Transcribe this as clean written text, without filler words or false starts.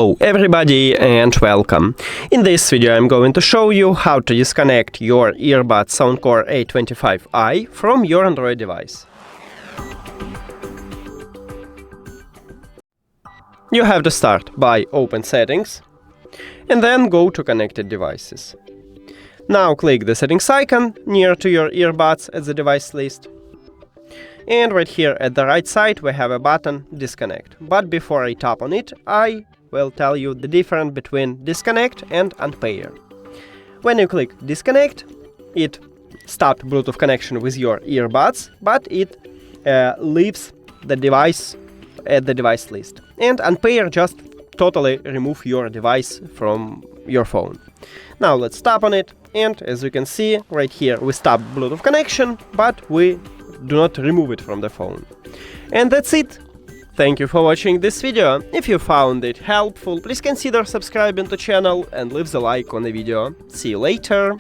Hello everybody and welcome. In this video I'm going to show you how to disconnect your Earbuds SOUNDCORE A25i from your Android device. You have to start by open settings and then go to connected devices. Now click the settings icon near to your earbuds at the device list. And right here at the right side we have a button disconnect. But before I tap on it, I will tell you the difference between disconnect and unpair. When you click disconnect, it stops Bluetooth connection with your earbuds, but it leaves the device at the device list. And unpair just totally remove your device from your phone. Now let's tap on it, and as you can see right here we stop Bluetooth connection, but we do not remove it from the phone. And that's it. Thank you for watching this video. If you found it helpful, please consider subscribing to the channel and leave the like on the video. See you later!